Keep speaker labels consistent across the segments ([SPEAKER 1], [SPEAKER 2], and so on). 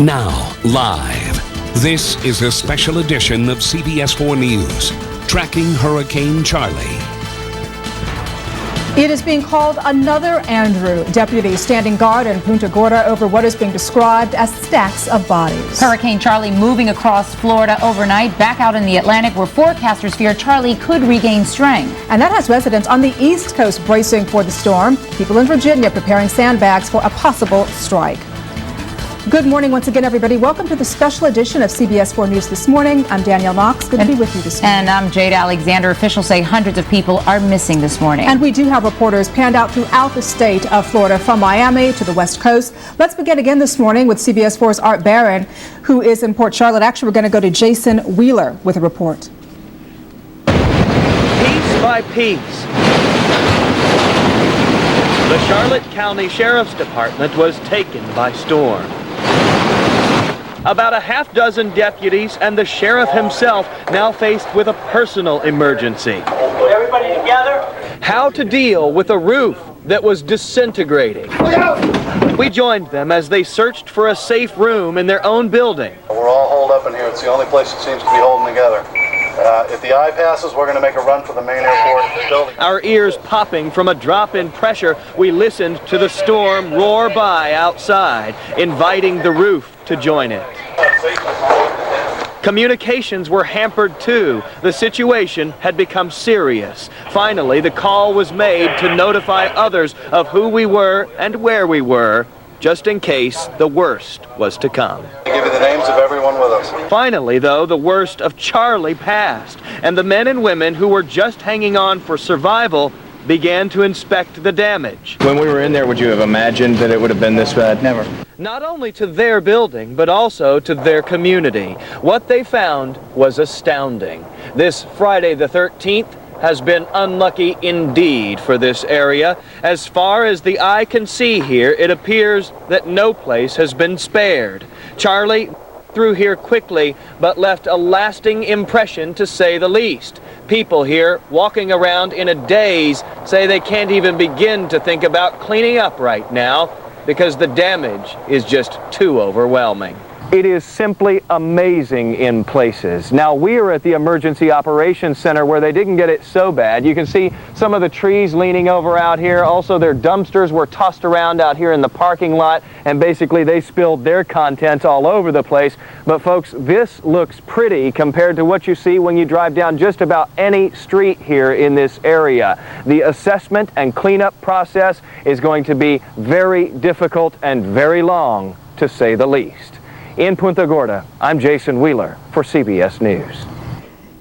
[SPEAKER 1] Now, live, this is a special edition of CBS 4 News, tracking Hurricane Charley.
[SPEAKER 2] It is being called another Andrew. Deputies standing guard in Punta Gorda over what is being described as stacks of bodies.
[SPEAKER 3] Hurricane Charley moving across Florida overnight, back out in the Atlantic where forecasters fear Charley could regain strength.
[SPEAKER 2] And that has residents on the East Coast bracing for the storm. People in Virginia preparing sandbags for a possible strike. Good morning once again, everybody. Welcome to the special edition of CBS 4 News this morning. I'm Danielle Knox. Good to be with you this morning.
[SPEAKER 3] And I'm Jade Alexander. Officials say hundreds of people are missing this morning.
[SPEAKER 2] And we do have reporters panned out throughout the state of Florida, from Miami to the West Coast. Let's begin again this morning with CBS 4's Art Barron, who is in Port Charlotte. Actually, we're going to go to Jason Wheeler with a report.
[SPEAKER 4] Piece by piece, the Charlotte County Sheriff's Department was taken by storm. About a half dozen deputies and the sheriff himself now faced with a personal emergency.
[SPEAKER 5] Everybody together.
[SPEAKER 4] How to deal with a roof that was disintegrating. We joined them as they searched for a safe room in their own building.
[SPEAKER 6] We're all holed up in here. It's the only place that seems to be holding together. If the eye passes, we're going to make a run for the main airport building.
[SPEAKER 4] Our ears popping from a drop in pressure, we listened to the storm roar by outside, inviting the roof to join it. Communications were hampered too. The situation had become serious. Finally, the call was made to notify others of who we were and where we were, just in case the worst was to come.
[SPEAKER 6] I'll give you the names of everyone with us.
[SPEAKER 4] Finally, though, the worst of Charley passed, and the men and women who were just hanging on for survival began to inspect the damage.
[SPEAKER 7] When we were in there, would you have imagined that it would have been this bad? Never.
[SPEAKER 4] Not only to their building, but also to their community. What they found was astounding. This Friday the 13th has been unlucky indeed for this area. As far as the eye can see here, it appears that no place has been spared. Charley through here quickly, but left a lasting impression, to say the least. People here walking around in a daze say they can't even begin to think about cleaning up right now because the damage is just too overwhelming. It is simply amazing in places. Now, we are at the Emergency Operations Center where they didn't get it so bad. You can see some of the trees leaning over out here. Also, their dumpsters were tossed around out here in the parking lot, and basically they spilled their contents all over the place. But folks, this looks pretty compared to what you see when you drive down just about any street here in this area. The assessment and cleanup process is going to be very difficult and very long, to say the least. In Punta Gorda, I'm Jason Wheeler for CBS News.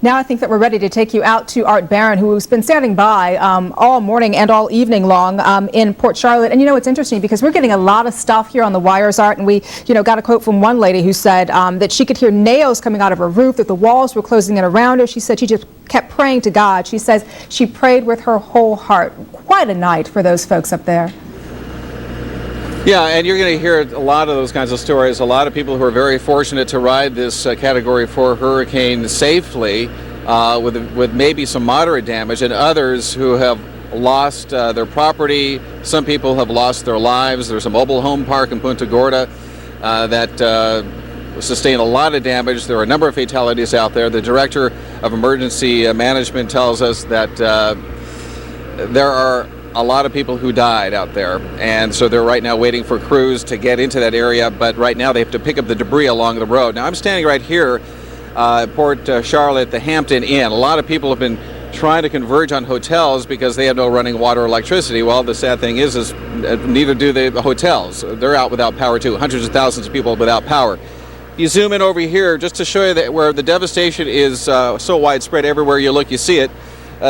[SPEAKER 2] Now I think that we're ready to take you out to Art Barron, who's been standing by all morning and all evening long in Port Charlotte. And you know, it's interesting because we're getting a lot of stuff here on the wires, Art, and we got a quote from one lady who said that she could hear nails coming out of her roof, that the walls were closing in around her. She said she just kept praying to God. She says she prayed with her whole heart. Quite a night for those folks up there.
[SPEAKER 8] Yeah, and you're going to hear a lot of those kinds of stories. A lot of people who are very fortunate to ride this Category 4 hurricane safely with maybe some moderate damage, and others who have lost their property. Some people have lost their lives. There's a mobile home park in Punta Gorda that sustained a lot of damage. There are a number of fatalities out there. The Director of Emergency Management tells us that there are a lot of people who died out there, and so they're right now waiting for crews to get into that area, but right now they have to pick up the debris along the road. Now I'm standing right here at Port Charlotte, the Hampton Inn. A lot of people have been trying to converge on hotels because they have no running water or electricity. Well, the sad thing is neither do the hotels. They're out without power too. Hundreds of thousands of people without power. You zoom in over here just to show you that where the devastation is so widespread. Everywhere you look, you see it.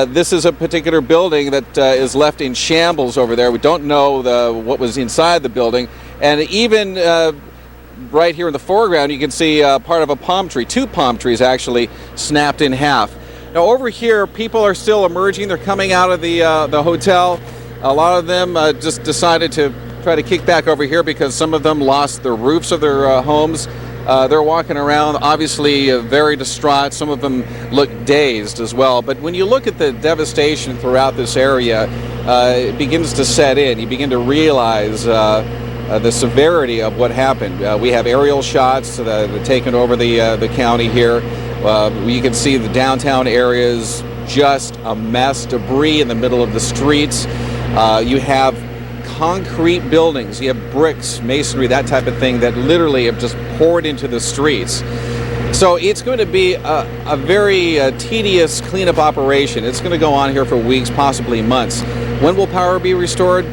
[SPEAKER 8] This is a particular building that is left in shambles over there. We don't know what was inside the building. And even right here in the foreground, you can see part of a palm tree. Two palm trees actually snapped in half. Now over here, people are still emerging. They're coming out of the hotel. A lot of them just decided to try to kick back over here because some of them lost the roofs of their homes. They're walking around, obviously very distraught. Some of them look dazed as well. But when you look at the devastation throughout this area, it begins to set in. You begin to realize the severity of what happened. We have aerial shots taken over the county here. You can see the downtown areas just a mess, debris in the middle of the streets. You have concrete buildings, you have bricks, masonry, that type of thing that literally have just poured into the streets. So it's going to be a very tedious cleanup operation. It's going to go on here for weeks, possibly months. When will power be restored?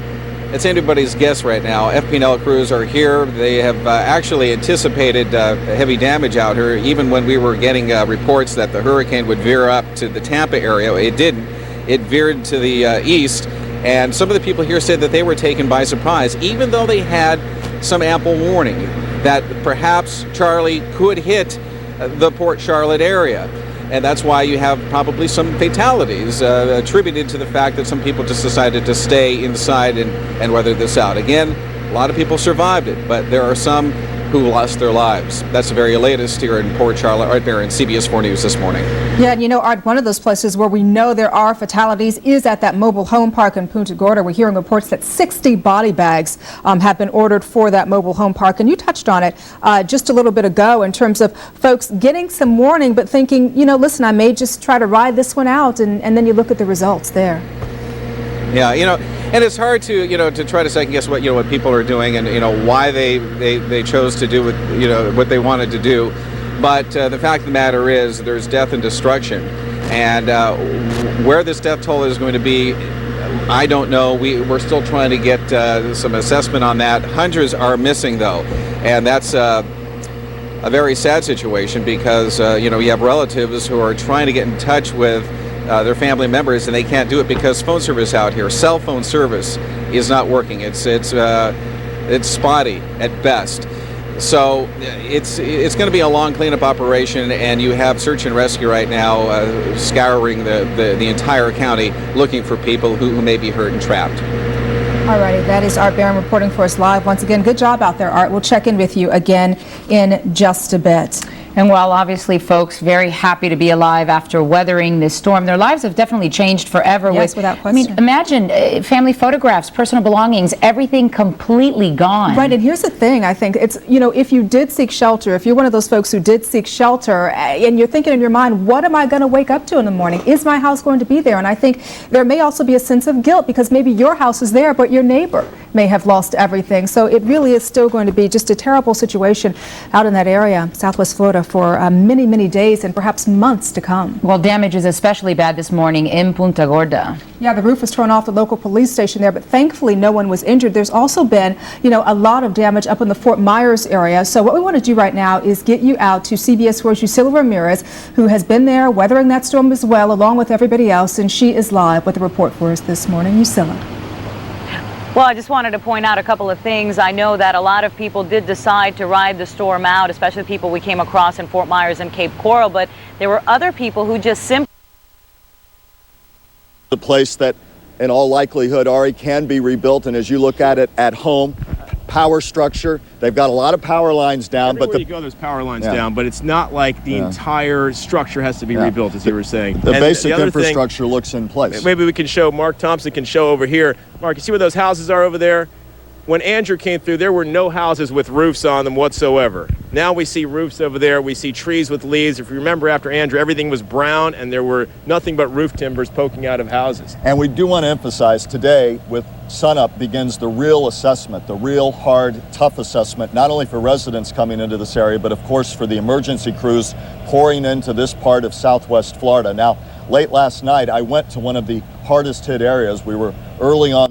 [SPEAKER 8] It's anybody's guess right now. FP&L crews are here. They have actually anticipated heavy damage out here, even when we were getting reports that the hurricane would veer up to the Tampa area. It didn't. It veered to the east. And some of the people here said that they were taken by surprise, even though they had some ample warning that perhaps Charley could hit the Port Charlotte area. And that's why you have probably some fatalities attributed to the fact that some people just decided to stay inside and weather this out. Again, a lot of people survived it, but there are some who lost their lives. That's the very latest here in Port Charlotte. Art Barron, CBS 4 News this morning.
[SPEAKER 2] Yeah, and you know, Art, one of those places where we know there are fatalities is at that mobile home park in Punta Gorda. We're hearing reports that 60 body bags have been ordered for that mobile home park. And you touched on it just a little bit ago in terms of folks getting some warning, but thinking, you know, listen, I may just try to ride this one out. And then you look at the results there.
[SPEAKER 8] Yeah, you know, and it's hard to, you know, to try to second guess what, you know, what people are doing and, you know, why they chose to do what, you know, what they wanted to do. But the fact of the matter is there's death and destruction. And where this death toll is going to be, I don't know. We're still trying to get some assessment on that. Hundreds are missing, though. And that's a very sad situation because, you know, you have relatives who are trying to get in touch with their family members, and they can't do it because phone service out here, cell phone service, is not working. It's spotty at best. So it's going to be a long cleanup operation, and you have search and rescue right now scouring the entire county looking for people who may be hurt and trapped.
[SPEAKER 2] All righty, that is Art Barron reporting for us live. Once again, good job out there, Art. We'll check in with you again in just a bit.
[SPEAKER 3] And while obviously folks very happy to be alive after weathering this storm, their lives have definitely changed forever.
[SPEAKER 2] Yes, without question.
[SPEAKER 3] I mean, imagine family photographs, personal belongings, everything completely gone.
[SPEAKER 2] Right, and here's the thing, I think, it's, you know, if you did seek shelter, if you're one of those folks who did seek shelter, and you're thinking in your mind, what am I going to wake up to in the morning? Is my house going to be there? And I think there may also be a sense of guilt because maybe your house is there, but your neighbor may have lost everything. So it really is still going to be just a terrible situation out in that area, Southwest Florida, for many, many days and perhaps months to come.
[SPEAKER 3] Well, damage is especially bad this morning in Punta Gorda.
[SPEAKER 2] Yeah, the roof was torn off the local police station there, but thankfully no one was injured. There's also been, you know, a lot of damage up in the Fort Myers area. So what we want to do right now is get you out to CBS 4's Yusila Ramirez, who has been there weathering that storm as well, along with everybody else, and she is live with a report for us this morning. Yusila.
[SPEAKER 5] Well, I just wanted to point out a couple of things. I know that a lot of people did decide to ride the storm out, especially people we came across in Fort Myers and Cape Coral, but there were other people who just simply...
[SPEAKER 9] The place that in all likelihood already can be rebuilt, and as you look at it at home, power structure, they've got a lot of power lines down.
[SPEAKER 7] Everywhere you go, there's power lines down, but it's not like the entire structure has to be rebuilt, as you were saying.
[SPEAKER 9] The basic infrastructure looks in place.
[SPEAKER 7] Maybe we can show, Mark Thompson can show over here. Mark, you see where those houses are over there? When Andrew came through, there were no houses with roofs on them whatsoever. Now we see roofs over there. We see trees with leaves. If you remember, after Andrew, everything was brown and there were nothing but roof timbers poking out of houses.
[SPEAKER 9] And we do want to emphasize today, with sunup begins the real assessment, the real hard, tough assessment, not only for residents coming into this area, but of course for the emergency crews pouring into this part of Southwest Florida. Now, late last night, I went to one of the hardest hit areas. We were early on.